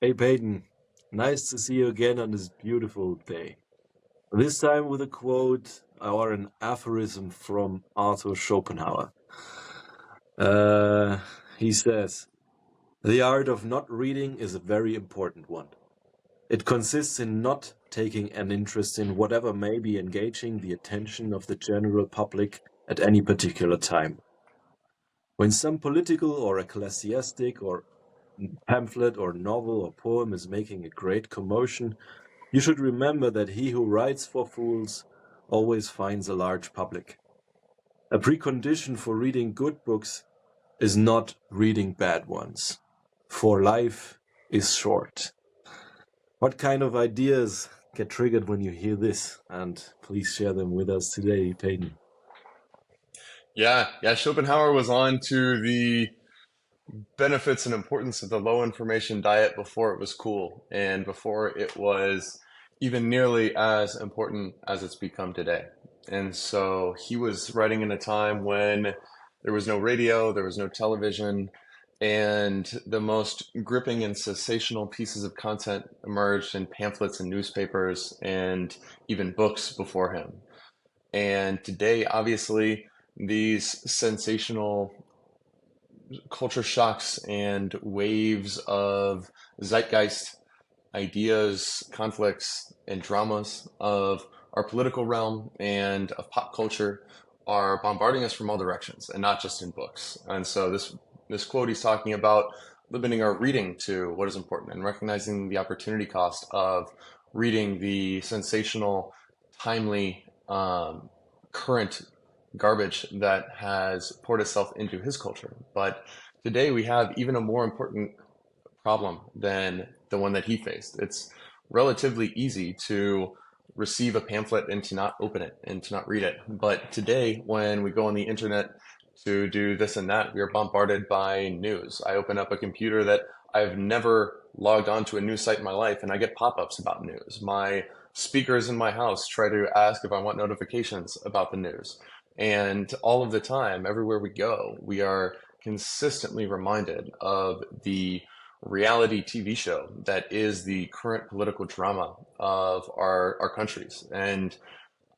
Hey Peyton, nice to see you again on this beautiful day. This time with a quote or an aphorism from Arthur Schopenhauer. Uh, he says, "The art of not reading is a very important one. It consists in not taking an interest in whatever may be engaging the attention of the general public at any particular time. When some political or ecclesiastic or pamphlet or novel or poem is making a great commotion, you should remember that he who writes for fools always finds a large public. A precondition for reading good books is not reading bad ones, for life is short." What kind of ideas get triggered when you hear this? And please share them with us today, Peyton. Yeah, Schopenhauer was on to the benefits and importance of the low information diet before it was cool and before it was even nearly as important as it's become today. And so he was writing in a time when there was no radio, there was no television, and the most gripping and sensational pieces of content emerged in pamphlets and newspapers and even books before him. And today, obviously, these sensational culture shocks and waves of zeitgeist ideas, conflicts, and dramas of our political realm and of pop culture are bombarding us from all directions, and not just in books. And so this quote he's talking about limiting our reading to what is important and recognizing the opportunity cost of reading the sensational, timely, current garbage that has poured itself into his culture. But today we have even a more important problem than the one that he faced. It's relatively easy to receive a pamphlet and to not open it and to not read it. But today, when we go on the internet to do this and that, we are bombarded by news. I open up a computer that I've never logged onto a news site in my life, and I get pop-ups about news. My speakers in my house try to ask if I want notifications about the news. And all of the time, everywhere we go, we are consistently reminded of the reality TV show that is the current political drama of our countries. And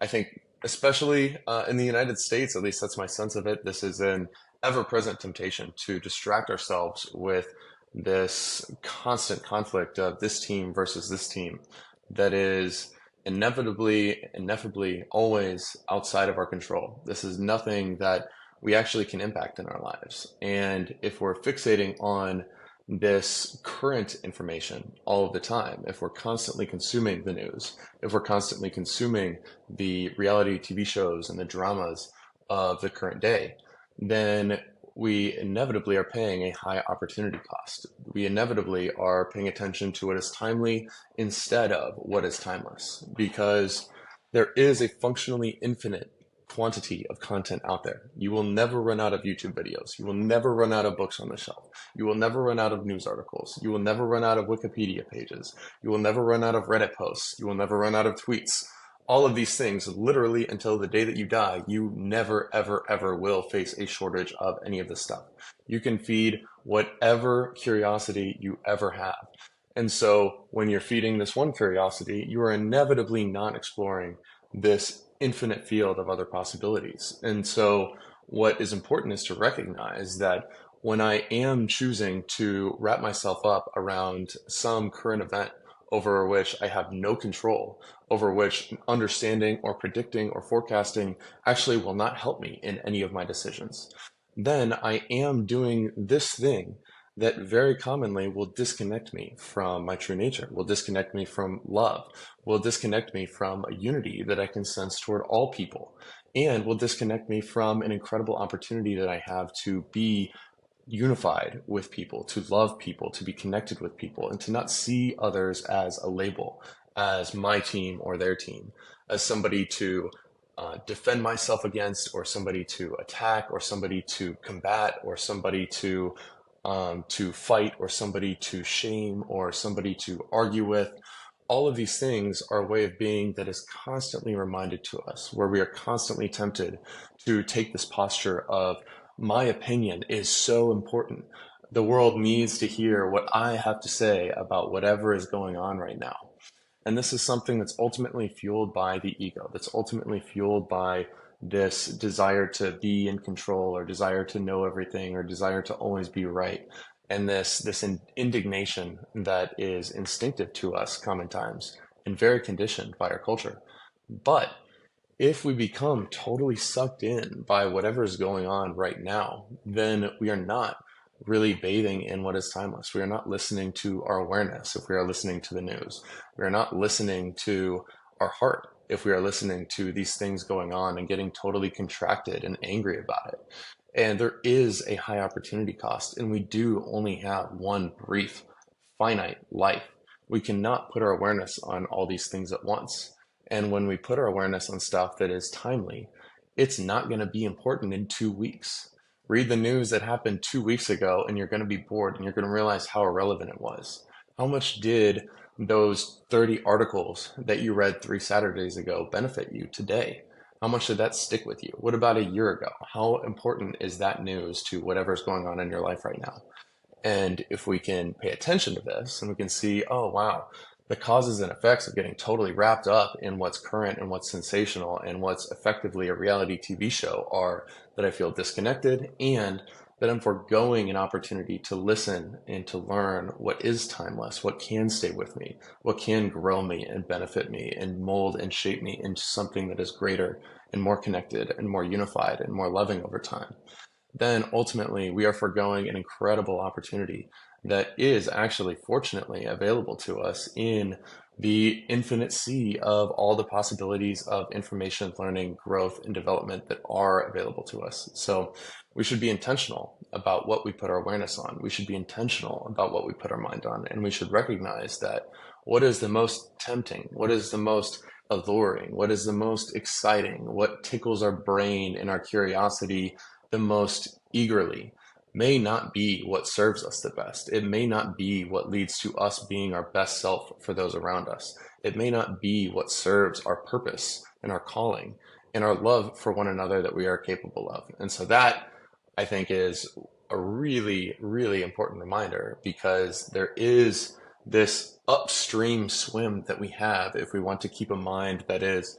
I think, especially in the United States, at least that's my sense of it, this is an ever-present temptation to distract ourselves with this constant conflict of this team versus this team that is ineffably always outside of our control. This is nothing that we actually can impact in our lives. And if we're fixating on this current information all of the time, if we're constantly consuming the news, if we're constantly consuming the reality TV shows and the dramas of the current day, then we inevitably are paying a high opportunity cost. We inevitably are paying attention to what is timely instead of what is timeless, because there is a functionally infinite quantity of content out there. You will never run out of YouTube videos. You will never run out of books on the shelf. You will never run out of news articles. You will never run out of Wikipedia pages. You will never run out of Reddit posts. You will never run out of tweets. All of these things, literally until the day that you die, you never, ever, ever will face a shortage of any of this stuff. You can feed whatever curiosity you ever have. And so when you're feeding this one curiosity, you are inevitably not exploring this infinite field of other possibilities. And so what is important is to recognize that when I am choosing to wrap myself up around some current event over which I have no control, over which understanding or predicting or forecasting actually will not help me in any of my decisions, then I am doing this thing that very commonly will disconnect me from my true nature, will disconnect me from love, will disconnect me from a unity that I can sense toward all people, and will disconnect me from an incredible opportunity that I have to be unified with people, to love people, to be connected with people, and to not see others as a label, as my team or their team, as somebody to defend myself against, or somebody to attack, or somebody to combat, or somebody to fight, or somebody to shame, or somebody to argue with. All of these things are a way of being that is constantly reminded to us, where we are constantly tempted to take this posture of, my opinion is so important. The world needs to hear what I have to say about whatever is going on right now. And this is something that's ultimately fueled by the ego, that's ultimately fueled by this desire to be in control, or desire to know everything, or desire to always be right. And this indignation that is instinctive to us common times and very conditioned by our culture. But if we become totally sucked in by whatever is going on right now, then we are not really bathing in what is timeless. We are not listening to our awareness if we are listening to the news. We are not listening to our heart if we are listening to these things going on and getting totally contracted and angry about it. And there is a high opportunity cost, and we do only have one brief, finite life. We cannot put our awareness on all these things at once. And when we put our awareness on stuff that is timely, it's not going to be important in 2 weeks. Read the news that happened 2 weeks ago, and you're going to be bored, and you're going to realize how irrelevant it was. How much did those 30 articles that you read 3 Saturdays ago benefit you today? How much did that stick with you? What about a year ago? How important is that news to whatever's going on in your life right now? And if we can pay attention to this and we can see, oh, wow, the causes and effects of getting totally wrapped up in what's current and what's sensational and what's effectively a reality TV show are that I feel disconnected, and that I'm foregoing an opportunity to listen and to learn what is timeless, what can stay with me, what can grow me and benefit me and mold and shape me into something that is greater and more connected and more unified and more loving over time. Then ultimately we are foregoing an incredible opportunity that is actually fortunately available to us in the infinite sea of all the possibilities of information, learning, growth, and development that are available to us. So we should be intentional about what we put our awareness on. We should be intentional about what we put our mind on. And we should recognize that what is the most tempting, what is the most alluring, what is the most exciting, what tickles our brain and our curiosity the most eagerly may not be what serves us the best. It may not be what leads to us being our best self for those around us. It may not be what serves our purpose and our calling and our love for one another that we are capable of. And so that, I think, is a really, really important reminder, because there is this upstream swim that we have if we want to keep a mind that is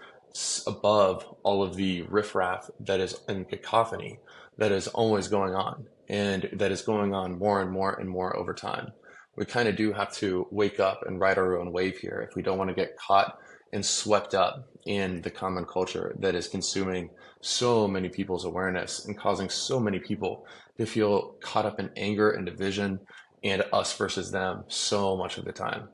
above all of the riffraff that is in cacophony that is always going on, and that is going on more and more and more over time. We kind of do have to wake up and ride our own wave here if we don't want to get caught and swept up in the common culture that is consuming so many people's awareness and causing so many people to feel caught up in anger and division and us versus them so much of the time.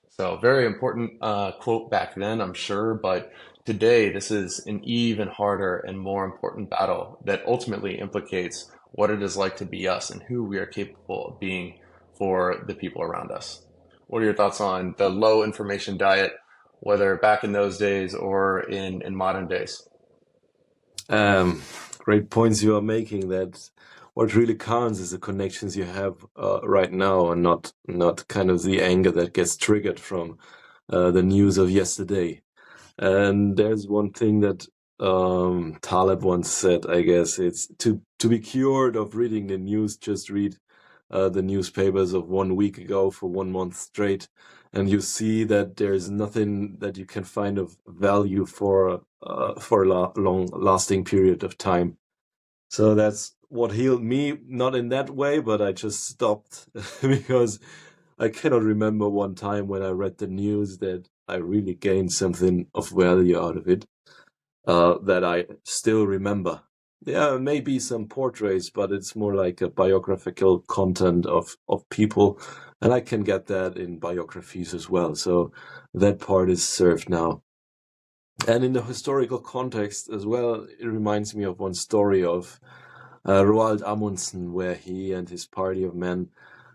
So very important quote back then, I'm sure, but today this is an even harder and more important battle that ultimately implicates what it is like to be us and who we are capable of being for the people around us. What are your thoughts on the low information diet, whether back in those days or in modern days? Great points you are making. That what really counts is the connections you have right now, and not kind of the anger that gets triggered from the news of yesterday. And there's one thing that Taleb once said, I guess, it's to be cured of reading the news, just read the newspapers of 1 week ago for 1 month straight, and you see that there's nothing that you can find of value for a long lasting period of time. So that's what healed me, not in that way, but I just stopped because I cannot remember one time when I read the news that I really gained something of value out of it, that I still remember. Yeah, maybe some portraits, but it's more like a biographical content of people, and I can get that in biographies as well. So that part is served now. And in the historical context as well, it reminds me of one story of Roald Amundsen, where he and his party of men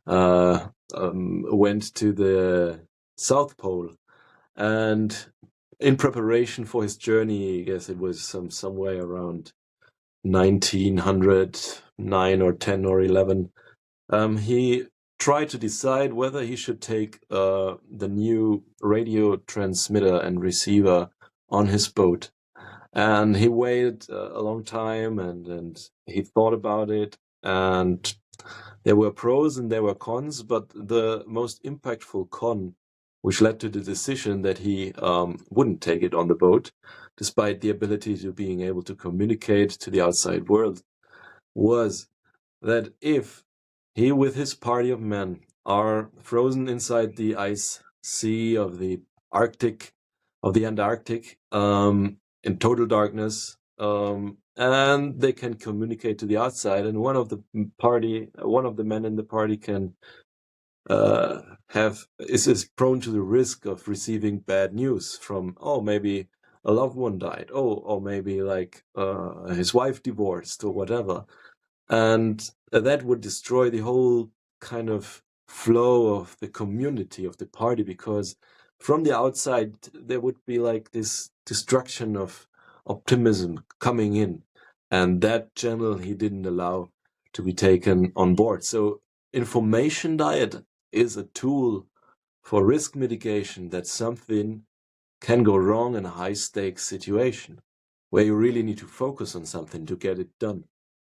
went to the South Pole, and in preparation for his journey, I guess it was somewhere around 1909 or 10 or 11, he tried to decide whether he should take the new radio transmitter and receiver on his boat. And he waited a long time, and he thought about it, and There were pros and there were cons, but the most impactful con, which led to the decision that he wouldn't take it on the boat, despite the ability to being able to communicate to the outside world, was that if he with his party of men are frozen inside the ice sea of the Arctic, of the Antarctic, in total darkness, and they can communicate to the outside, and one of the men in the party can is prone to the risk of receiving bad news from, oh, maybe a loved one died, or maybe like his wife divorced or whatever, and that would destroy the whole kind of flow of the community of the party, because from the outside there would be like this destruction of optimism coming in, and that channel he didn't allow to be taken on board. So information diet is a tool for risk mitigation that something can go wrong in a high stakes situation where you really need to focus on something to get it done,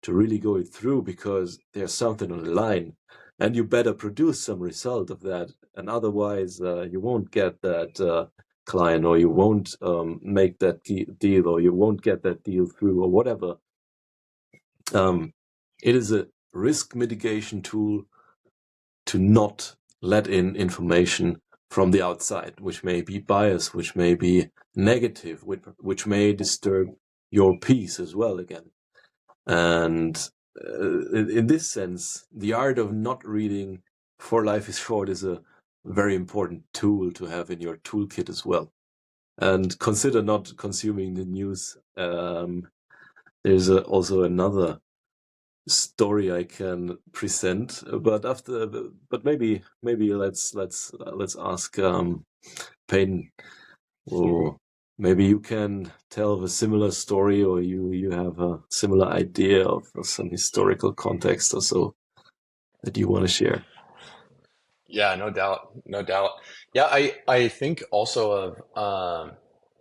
to really go it through, because there's something on the line and you better produce some result of that, and otherwise you won't get that client, or you won't make that deal, or you won't get that deal through, or whatever. It is a risk mitigation tool to not let in information from the outside, which may be biased, which may be negative, which may disturb your peace as well again. And in this sense, the art of not reading For Life is Short is a very important tool to have in your toolkit as well. And consider not consuming the news. There's also another story I can present, but maybe let's ask Peyton, or maybe you can tell a similar story, or you have a similar idea of some historical context or so that you want to share. Yeah, no doubt, no doubt. Yeah, I think also of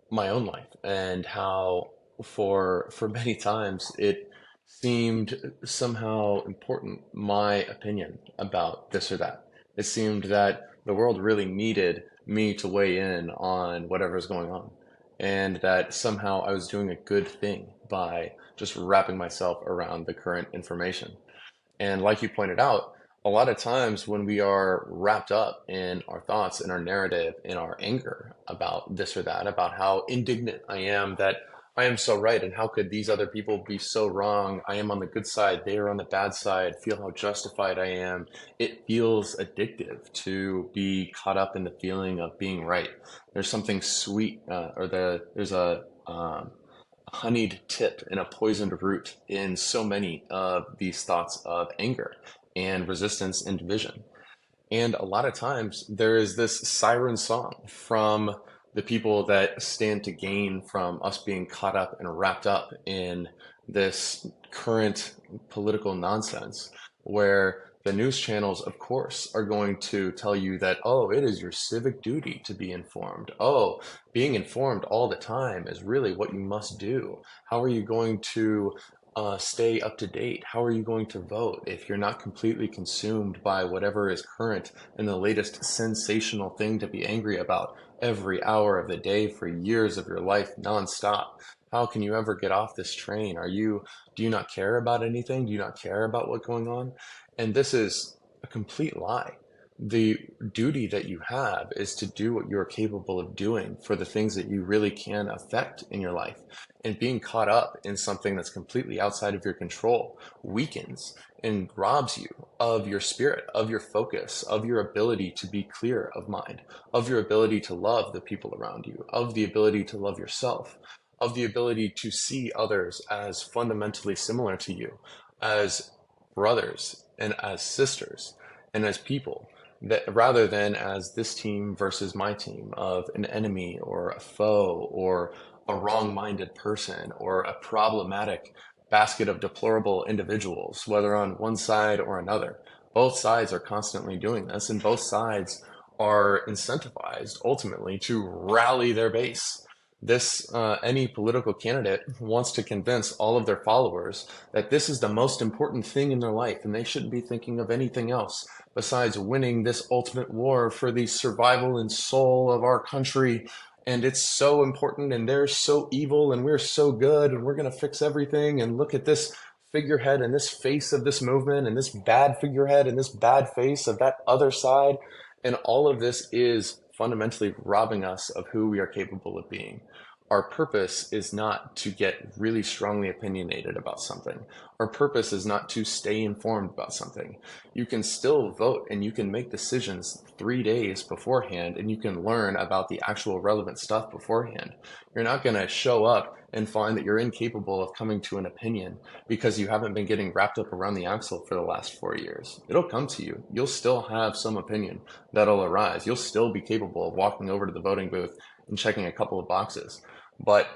my own life and how for many times it seemed somehow important, my opinion about this or that. It seemed that the world really needed me to weigh in on whatever's going on, and that somehow I was doing a good thing by just wrapping myself around the current information. And like you pointed out, a lot of times when we are wrapped up in our thoughts, in our narrative, in our anger about this or that, about how indignant I am that I am so right, and how could these other people be so wrong? I am on the good side, they are on the bad side, feel how justified I am. It feels addictive to be caught up in the feeling of being right. There's something sweet, there's a honeyed tip and a poisoned root in so many of these thoughts of anger and resistance and division. And a lot of times there is this siren song from the people that stand to gain from us being caught up and wrapped up in this current political nonsense, where the news channels, of course, are going to tell you that, oh, it is your civic duty to be informed. Oh, being informed all the time is really what you must do. How are you going to stay up to date? How are you going to vote if you're not completely consumed by whatever is current and the latest sensational thing to be angry about every hour of the day for years of your life nonstop? How can you ever get off this train? Do you not care about anything? Do you not care about what's going on? And this is a complete lie. The duty that you have is to do what you're capable of doing for the things that you really can affect in your life. And being caught up in something that's completely outside of your control weakens and robs you of your spirit, of your focus, of your ability to be clear of mind, of your ability to love the people around you, of the ability to love yourself, of the ability to see others as fundamentally similar to you, as brothers and as sisters and as people, that rather than as this team versus my team, of an enemy or a foe or a wrong-minded person or a problematic basket of deplorable individuals, whether on one side or another. Both sides are constantly doing this, and both sides are incentivized ultimately to rally their base. Any political candidate wants to convince all of their followers that this is the most important thing in their life and they shouldn't be thinking of anything else besides winning this ultimate war for the survival and soul of our country. And it's so important, and they're so evil, and we're so good, and we're going to fix everything. And look at this figurehead and this face of this movement, and this bad figurehead and this bad face of that other side. And all of this is fundamentally robbing us of who we are capable of being. Our purpose is not to get really strongly opinionated about something. Our purpose is not to stay informed about something. You can still vote and you can make decisions 3 days beforehand, and you can learn about the actual relevant stuff beforehand. You're not going to show up and find that you're incapable of coming to an opinion because you haven't been getting wrapped up around the axle for the last 4 years. It'll come to you. You'll still have some opinion that'll arise. You'll still be capable of walking over to the voting booth and checking a couple of boxes. But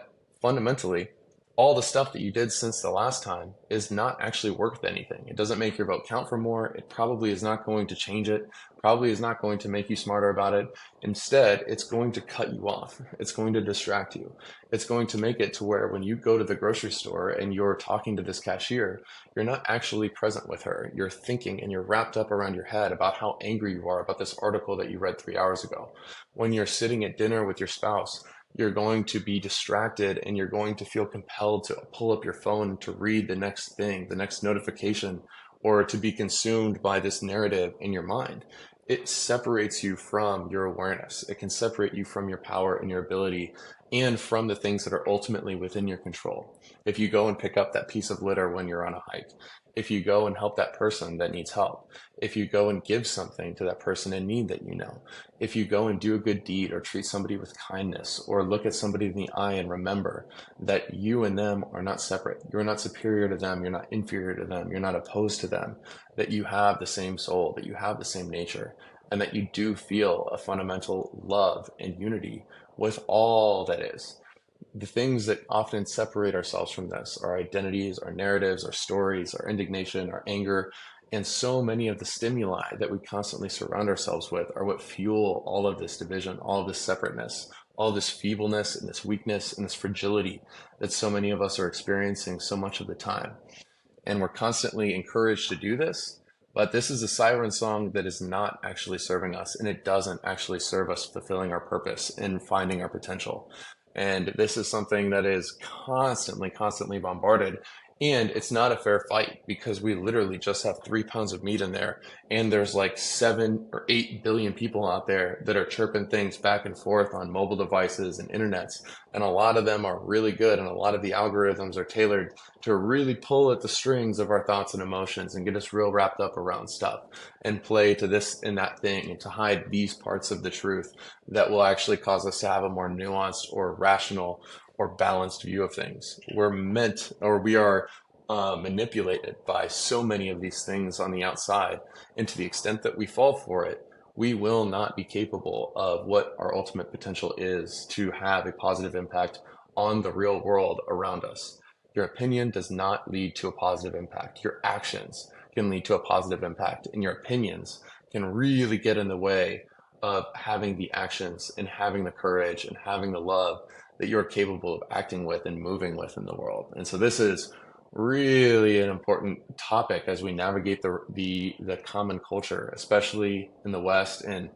fundamentally, all the stuff that you did since the last time is not actually worth anything. It doesn't make your vote count for more. It probably is not going to change it. Probably is not going to make you smarter about it. Instead, it's going to cut you off. It's going to distract you. It's going to make it to where when you go to the grocery store and you're talking to this cashier, you're not actually present with her. You're thinking and you're wrapped up around your head about how angry you are about this article that you read 3 hours ago. When you're sitting at dinner with your spouse, you're going to be distracted and you're going to feel compelled to pull up your phone to read the next thing, the next notification, or to be consumed by this narrative in your mind. It separates you from your awareness. It can separate you from your power and your ability and from the things that are ultimately within your control. If you go and pick up that piece of litter when you're on a hike, if you go and help that person that needs help, if you go and give something to that person in need that you know, if you go and do a good deed or treat somebody with kindness or look at somebody in the eye and remember that you and them are not separate. You're not superior to them. You're not inferior to them. You're not opposed to them, that you have the same soul, that you have the same nature, and that you do feel a fundamental love and unity with all that is. The things that often separate ourselves from this, our identities, our narratives, our stories, our indignation, our anger, and so many of the stimuli that we constantly surround ourselves with are what fuel all of this division, all of this separateness, all this feebleness and this weakness and this fragility that so many of us are experiencing so much of the time. And we're constantly encouraged to do this, but this is a siren song that is not actually serving us, and it doesn't actually serve us fulfilling our purpose and finding our potential. And this is something that is constantly bombarded. And it's not a fair fight because we literally just have 3 pounds of meat in there. And there's like 7 or 8 billion people out there that are chirping things back and forth on mobile devices and internets. And a lot of them are really good. And a lot of the algorithms are tailored to really pull at the strings of our thoughts and emotions and get us real wrapped up around stuff and play to this and that thing and to hide these parts of the truth that will actually cause us to have a more nuanced or rational or balanced view of things. We are manipulated by so many of these things on the outside, and to the extent that we fall for it, we will not be capable of what our ultimate potential is to have a positive impact on the real world around us. Your opinion does not lead to a positive impact. Your actions can lead to a positive impact, and your opinions can really get in the way of having the actions and having the courage and having the love that you're capable of acting with and moving with in the world. And so this is really an important topic as we navigate the common culture, especially in the West. And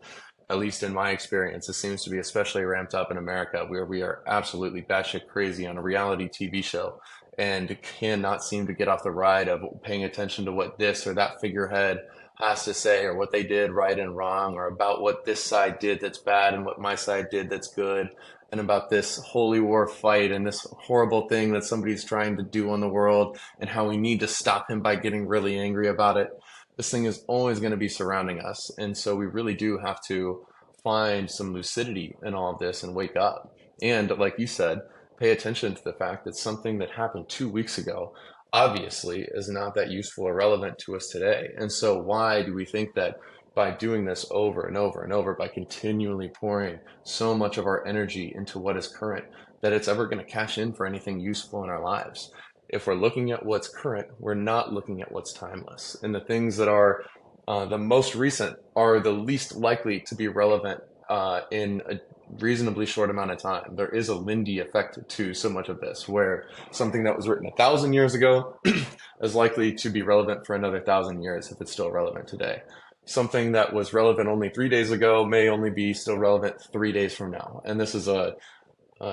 at least in my experience, it seems to be especially ramped up in America, where we are absolutely batshit crazy on a reality TV show and cannot seem to get off the ride of paying attention to what this or that figurehead has to say, or what they did right and wrong, or about what this side did that's bad and what my side did that's good, and about this holy war fight and this horrible thing that somebody's trying to do on the world and how we need to stop him by getting really angry about it. This thing is always going to be surrounding us. And so we really do have to find some lucidity in all of this and wake up. And like you said, pay attention to the fact that something that happened 2 weeks ago obviously is not that useful or relevant to us today. And so why do we think that by doing this over and over and over, by continually pouring so much of our energy into what is current, that it's ever going to cash in for anything useful in our lives? If we're looking at what's current, we're not looking at what's timeless. And the things that are the most recent are the least likely to be relevant in reasonably short amount of time. There is a Lindy effect to so much of this, where something that was written 1,000 years ago is likely to be relevant for another 1,000 years if it's still relevant today. Something that was relevant only 3 days ago may only be still relevant 3 days from now. And this is a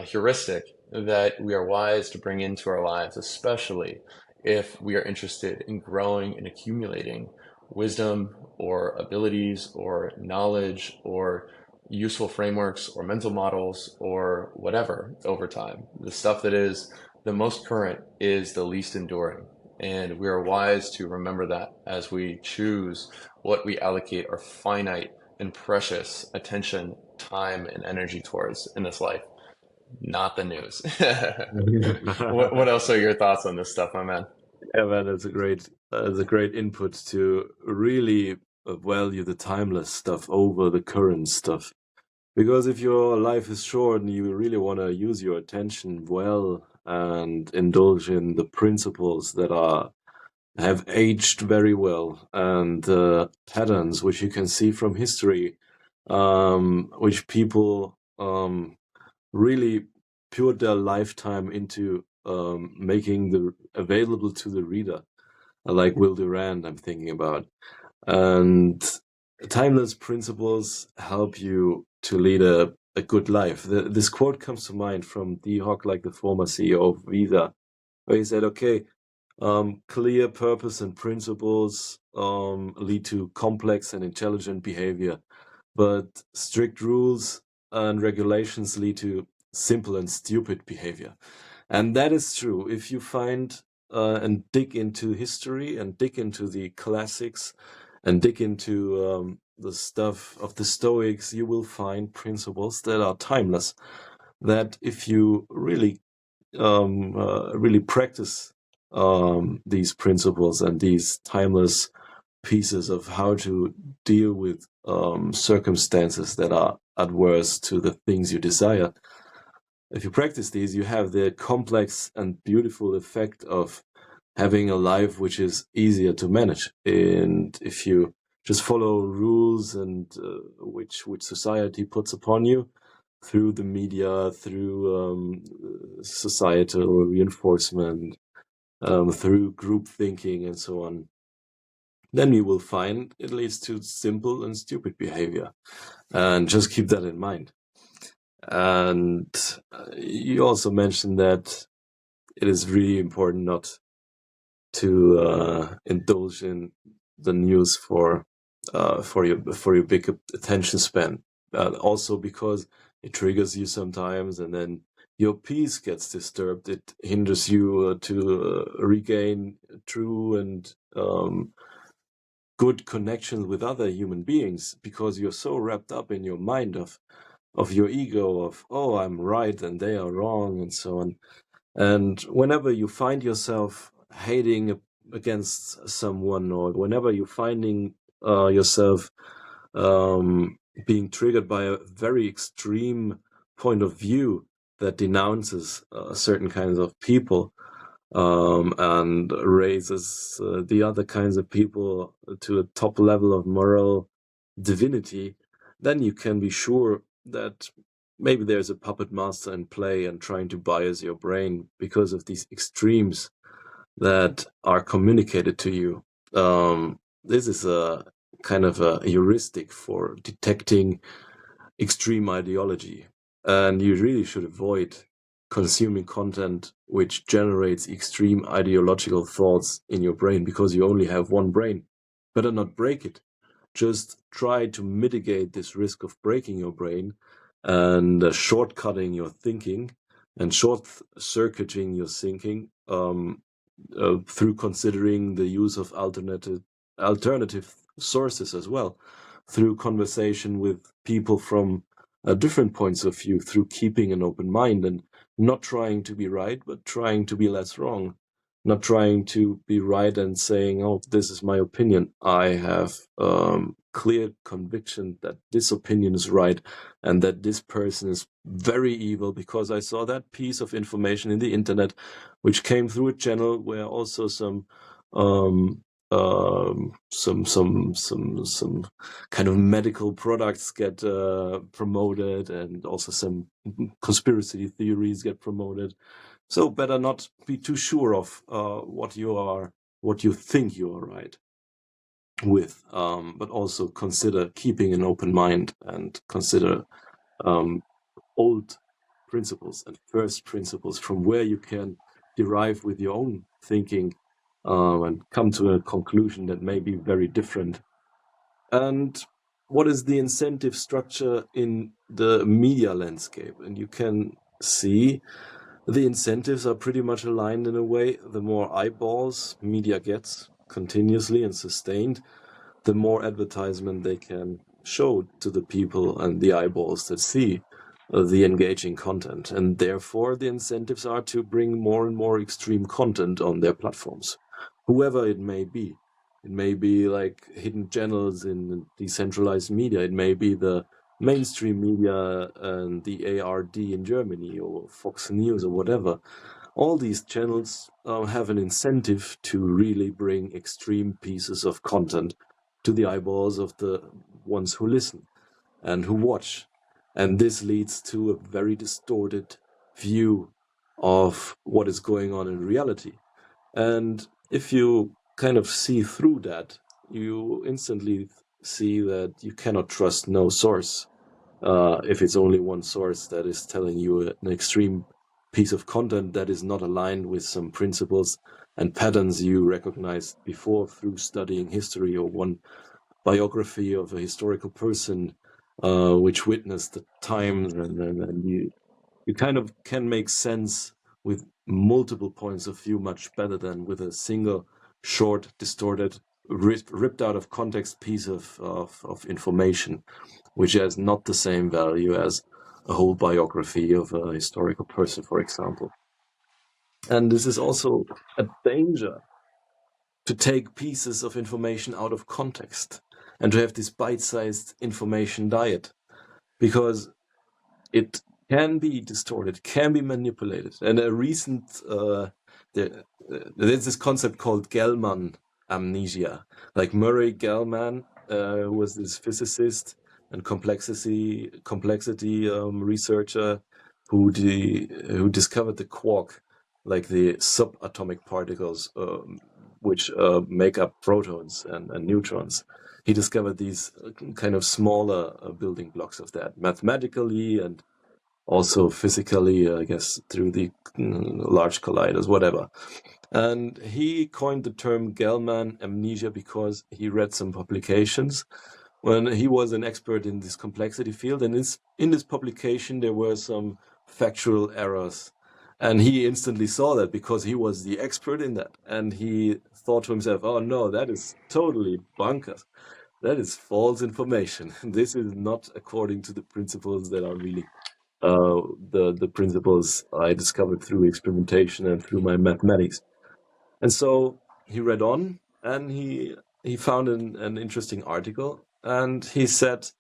heuristic that we are wise to bring into our lives, especially if we are interested in growing and accumulating wisdom or abilities or knowledge or useful frameworks or mental models or whatever over time. The stuff that is the most current is the least enduring. And we are wise to remember that as we choose what we allocate our finite and precious attention, time, and energy towards in this life, not the news. What else are your thoughts on this stuff, my man? Yeah, man, that's a great input to really value the timeless stuff over the current stuff. Because if your life is short and you really want to use your attention well and indulge in the principles that have aged very well and patterns which you can see from history, which people really poured their lifetime into making the available to the reader, like Will Durant, I'm thinking about. And timeless principles help you to lead a good life. This quote comes to mind from Dee Hock, like the former CEO of Visa, where he said, okay, clear purpose and principles lead to complex and intelligent behavior, but strict rules and regulations lead to simple and stupid behavior. And that is true. If you find and dig into history and dig into the classics and dig into the stuff of the Stoics, you will find principles that are timeless, that if you really practice these principles and these timeless pieces of how to deal with circumstances that are adverse to the things you desire. If you practice these, you have the complex and beautiful effect of having a life which is easier to manage. And if you just follow rules and which society puts upon you through the media, through societal reinforcement, through group thinking and so on, then you will find it leads to simple and stupid behavior. And just keep that in mind. And you also mentioned that it is really important not to indulge in the news for your big attention span. Also because it triggers you sometimes, and then your peace gets disturbed. It hinders you to regain true and good connections with other human beings, because you're so wrapped up in your mind of your ego of, oh, I'm right and they are wrong and so on. And whenever you find yourself hating against someone, or whenever you're finding yourself being triggered by a very extreme point of view that denounces certain kinds of people, and raises the other kinds of people to a top level of moral divinity, then you can be sure that maybe there's a puppet master in play and trying to bias your brain because of these extremes that are communicated to you. This is a kind of a heuristic for detecting extreme ideology, and you really should avoid consuming content which generates extreme ideological thoughts in your brain, because you only have one brain. Better not break it. Just try to mitigate this risk of breaking your brain and shortcutting your thinking and short-circuiting your thinking through considering the use of alternative sources as well, through conversation with people from different points of view, through keeping an open mind and not trying to be right, but trying to be less wrong. Not trying to be right and saying, oh, this is my opinion. I have clear conviction that this opinion is right and that this person is very evil because I saw that piece of information in the internet, which came through a channel where also some some kind of medical products get promoted, and also some conspiracy theories get promoted. So better not be too sure of what you think you are right with, but also consider keeping an open mind and consider old principles and first principles from where you can derive with your own thinking and come to a conclusion that may be very different. And what is the incentive structure in the media landscape? And you can see the incentives are pretty much aligned in a way. The more eyeballs media gets continuously and sustained, the more advertisement they can show to the people and the eyeballs that see the engaging content. And therefore, the incentives are to bring more and more extreme content on their platforms, whoever it may be. It may be like hidden channels in decentralized media. It may be the mainstream media and the ARD in Germany or Fox News or whatever. All these channels have an incentive to really bring extreme pieces of content to the eyeballs of the ones who listen and who watch. And this leads to a very distorted view of what is going on in reality. And if you kind of see through that, you instantly see that you cannot trust no source. If it's only one source that is telling you an extreme piece of content that is not aligned with some principles and patterns you recognized before through studying history or one biography of a historical person which witnessed the times, and you kind of can make sense with multiple points of view much better than with a single short, distorted, ripped out of context piece of information, which has not the same value as a whole biography of a historical person, for example. And this is also a danger, to take pieces of information out of context and to have this bite-sized information diet, because it can be distorted, can be manipulated. And a recent, there's this concept called Gell-Mann amnesia. Like Murray Gell-Mann was this physicist and complexity researcher who discovered the quark, like the subatomic particles which make up protons and neutrons. He discovered these kind of smaller building blocks of that mathematically and also physically, I guess, through the large colliders, whatever. And he coined the term Gell-Mann amnesia because he read some publications when he was an expert in this complexity field. And in this publication, there were some factual errors. And he instantly saw that because he was the expert in that. And he thought to himself, oh no, that is totally bonkers. That is false information. This is not according to the principles that are really the principles I discovered through experimentation and through my mathematics. And so he read on, and he found an interesting article, and he said,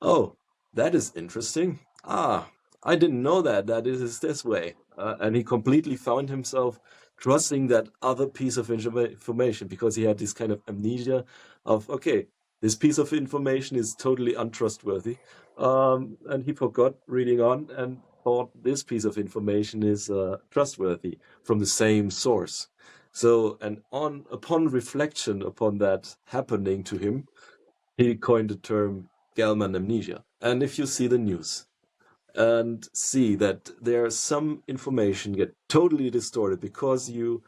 oh, that is interesting. I didn't know that it is this way. And he completely found himself trusting that other piece of information, because he had this kind of amnesia of, okay, this piece of information is totally untrustworthy. And he forgot reading on and thought this piece of information is trustworthy from the same source. So, and upon reflection upon that happening to him, he coined the term Gell-Mann amnesia. And if you see the news and see that there's some information get totally distorted because you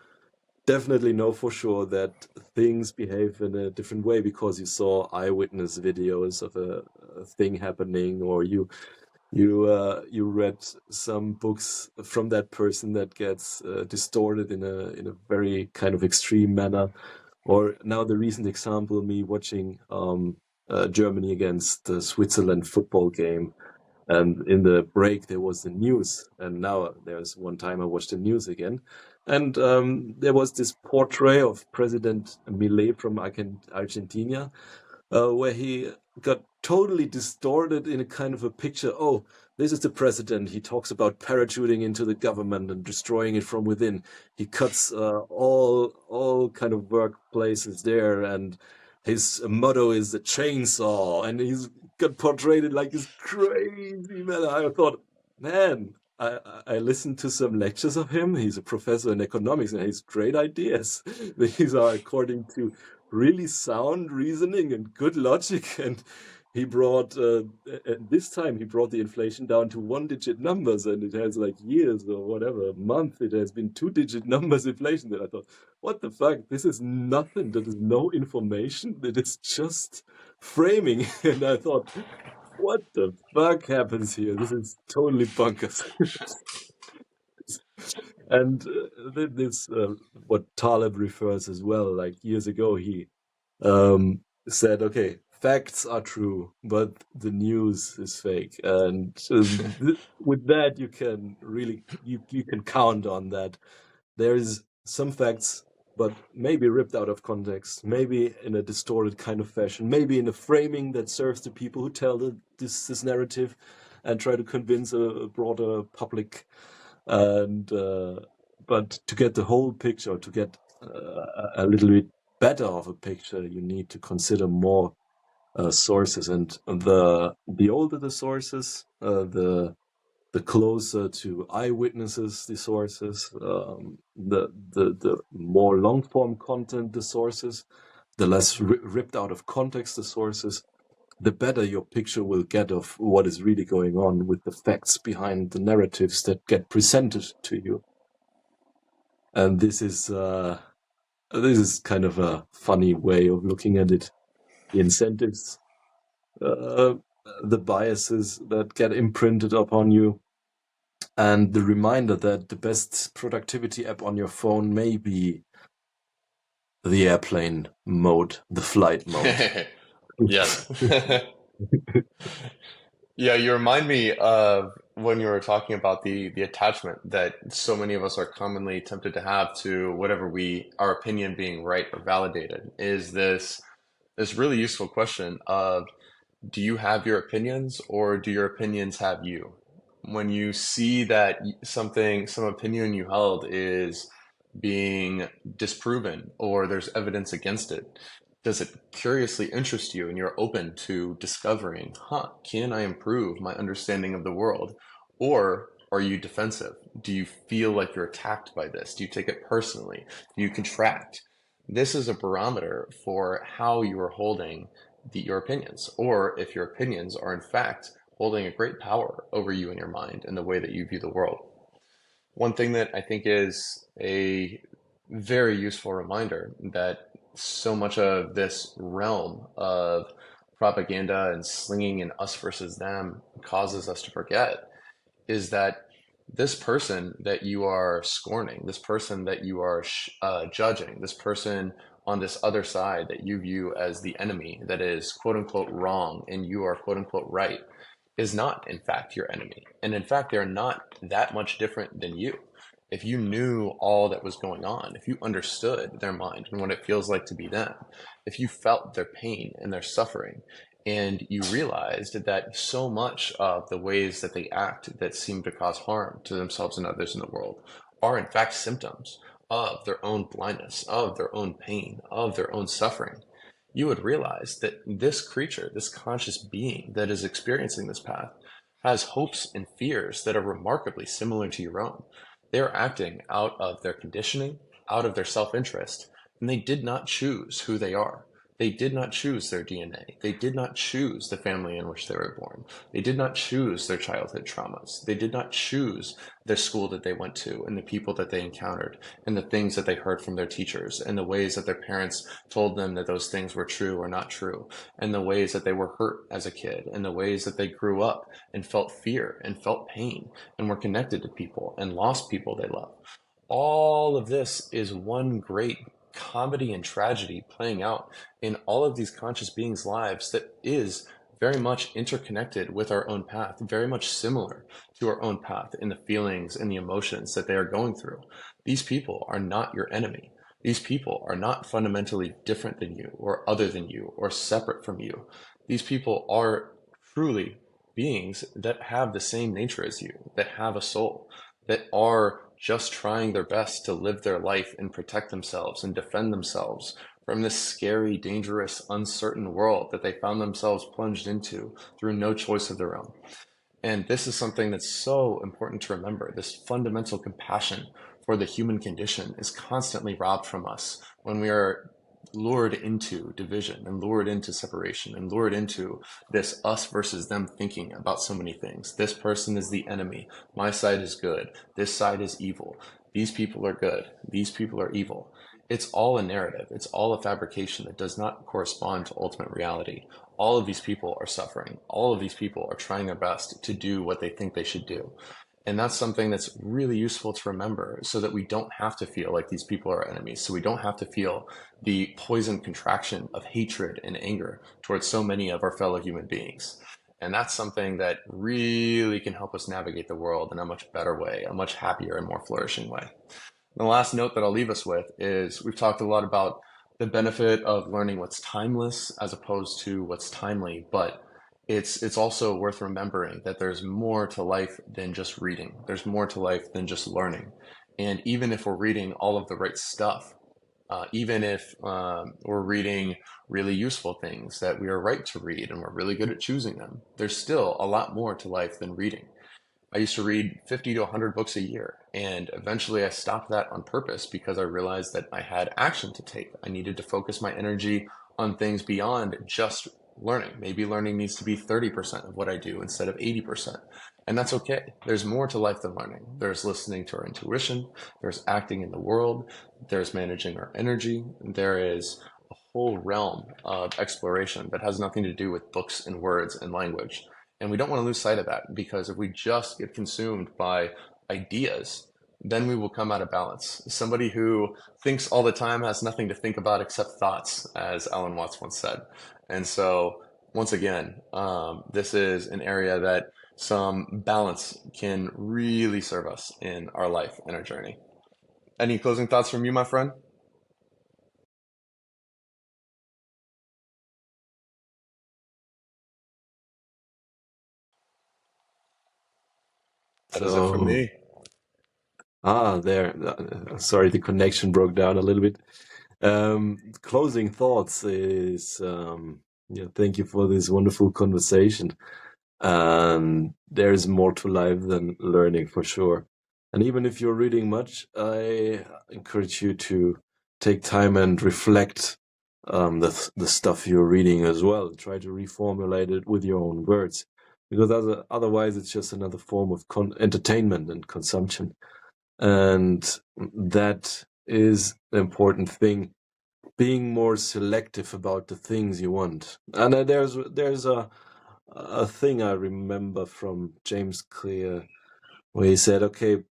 definitely know for sure that things behave in a different way because you saw eyewitness videos of a thing happening, or you read some books from that person that gets distorted in a very kind of extreme manner. Or now the recent example, me watching Germany against the Switzerland football game, and in the break there was the news, and now there's one time I watched the news again, and there was this portrait of President Milei from Argentina, where he got totally distorted in a kind of a picture. Oh, this is the president. He talks about parachuting into the government and destroying it from within. He cuts all kind of workplaces there, and his motto is the chainsaw, and he's got portrayed like this crazy man. I thought, man, I listened to some lectures of him. He's a professor in economics, and he has great ideas. These are according to really sound reasoning and good logic, and he brought this time he brought the inflation down to 1-digit numbers, and it has like years or whatever month it has been 2-digit numbers inflation. And I thought, what the fuck, this is nothing, that is no information, that is just framing. And I thought, what the fuck happens here? This is totally bonkers. And this what Taleb refers as well, like years ago he said, okay, facts are true, but the news is fake. And with that, you can really, you can count on that. There is some facts, but maybe ripped out of context, maybe in a distorted kind of fashion, maybe in a framing that serves the people who tell this narrative and try to convince a broader public. And but to get the whole picture, to get a little bit better of a picture, you need to consider more sources, and the older the sources, the closer to eyewitnesses the sources, the more long form content the sources, the less ripped out of context the sources, the better your picture will get of what is really going on with the facts behind the narratives that get presented to you. And this is kind of a funny way of looking at it. The incentives, the biases that get imprinted upon you, and the reminder that the best productivity app on your phone may be the airplane mode, the flight mode. Yes. Yeah, you remind me of when you were talking about the attachment that so many of us are commonly tempted to have to whatever our opinion being right or validated, is this really useful question of, do you have your opinions or do your opinions have you? When you see that some opinion you held is being disproven or there's evidence against it, does it curiously interest you and you're open to discovering, can I improve my understanding of the world? Or are you defensive? Do you feel like you're attacked by this? Do you take it personally? Do you contract? This is a barometer for how you are holding your opinions, or if your opinions are in fact holding a great power over you in your mind and the way that you view the world. One thing that I think is a very useful reminder that so much of this realm of propaganda and slinging an us versus them causes us to forget is that this person that you are scorning, this person that you are judging, this person on this other side that you view as the enemy that is quote unquote wrong and you are quote unquote right, is not in fact your enemy. And in fact, they're not that much different than you. If you knew all that was going on, if you understood their mind and what it feels like to be them, if you felt their pain and their suffering, and you realized that so much of the ways that they act that seem to cause harm to themselves and others in the world are in fact symptoms of their own blindness, of their own pain, of their own suffering, you would realize that this creature, this conscious being that is experiencing this path, has hopes and fears that are remarkably similar to your own. They are acting out of their conditioning, out of their self-interest, and they did not choose who they are. They did not choose their DNA. They did not choose the family in which they were born. They did not choose their childhood traumas. They did not choose the school that they went to and the people that they encountered and the things that they heard from their teachers and the ways that their parents told them that those things were true or not true, and the ways that they were hurt as a kid and the ways that they grew up and felt fear and felt pain and were connected to people and lost people they love. All of this is one great comedy and tragedy playing out in all of these conscious beings' lives that is very much interconnected with our own path, very much similar to our own path in the feelings and the emotions that they are going through. These people are not your enemy. These people are not fundamentally different than you or other than you or separate from you. These people are truly beings that have the same nature as you, that have a soul, that are just trying their best to live their life and protect themselves and defend themselves from this scary, dangerous, uncertain world that they found themselves plunged into through no choice of their own. And this is something that's so important to remember. This fundamental compassion for the human condition is constantly robbed from us when we are lured into division and lured into separation and lured into this us versus them thinking about so many things. This person is the enemy. My side is good. This side is evil. These people are good. These people are evil. It's all a narrative. It's all a fabrication that does not correspond to ultimate reality. All of these people are suffering. All of these people are trying their best to do what they think they should do. And that's something that's really useful to remember so that we don't have to feel like these people are enemies. So we don't have to feel the poison contraction of hatred and anger towards so many of our fellow human beings. And that's something that really can help us navigate the world in a much better way, a much happier and more flourishing way. The last note that I'll leave us with is we've talked a lot about the benefit of learning what's timeless as opposed to what's timely, but it's also worth remembering that there's more to life than just reading. There's more to life than just learning. And even if we're reading all of the right stuff, even if we're reading really useful things that we are right to read and we're really good at choosing them, there's still a lot more to life than reading. I used to read 50 to 100 books a year, and eventually I stopped that on purpose because I realized that I had action to take. I needed to focus my energy on things beyond just learning. Maybe learning needs to be 30% of what I do instead of 80%. And that's okay. There's more to life than learning. There's listening to our intuition, there's acting in the world, there's managing our energy, there is a whole realm of exploration that has nothing to do with books and words and language. And we don't want to lose sight of that because if we just get consumed by ideas, then we will come out of balance. Somebody who thinks all the time has nothing to think about except thoughts, as Alan Watts once said. And so, once again, this is an area that some balance can really serve us in our life and our journey. Any closing thoughts from you, my friend? That is it from So, me. there. Sorry, the connection broke down a little bit. Closing thoughts is, yeah, thank you for this wonderful conversation. There's more to life than learning for sure. And even if you're reading much, I encourage you to take time and reflect the stuff you're reading as well. Try to reformulate it with your own words, because otherwise it's just another form of entertainment and consumption. And that is the important thing, being more selective about the things you want. And there's a thing I remember from James Clear where he said, okay,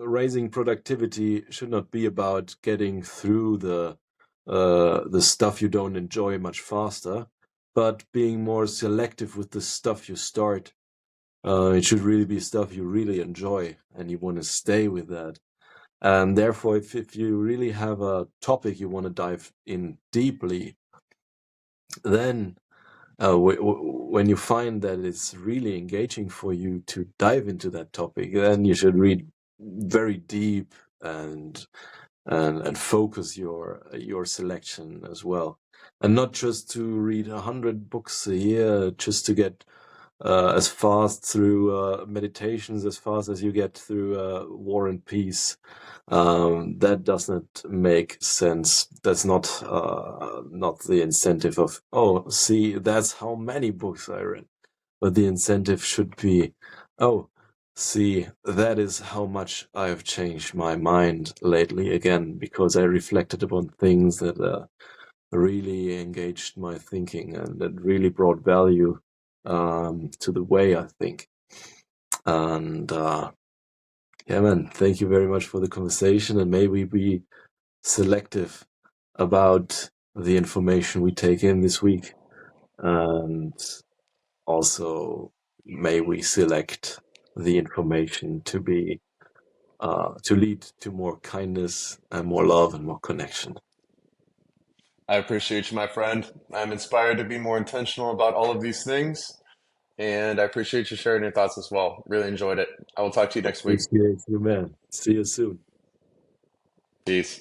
raising productivity should not be about getting through the stuff you don't enjoy much faster, but being more selective with the stuff you start. It should really be stuff you really enjoy and you want to stay with that. And therefore, if you really have a topic you want to dive in deeply, then when you find that it's really engaging for you to dive into that topic, then you should read very deep and focus your selection as well, and not just to read 100 books a year just to get as fast through meditations as fast as you get through War and Peace. That does not make sense. That's not the incentive of, oh, see, that's how many books I read. But the incentive should be, oh, see, that is how much I've changed my mind lately again, because I reflected upon things that really engaged my thinking and that really brought value to the way I think. And yeah, man, thank you very much for the conversation, and may we be selective about the information we take in this week, and also may we select the information to be to lead to more kindness and more love and more connection. I appreciate you, my friend. I'm inspired to be more intentional about all of these things. And I appreciate you sharing your thoughts as well. Really enjoyed it. I will talk to you next week. Appreciate you, man. See you soon. Peace.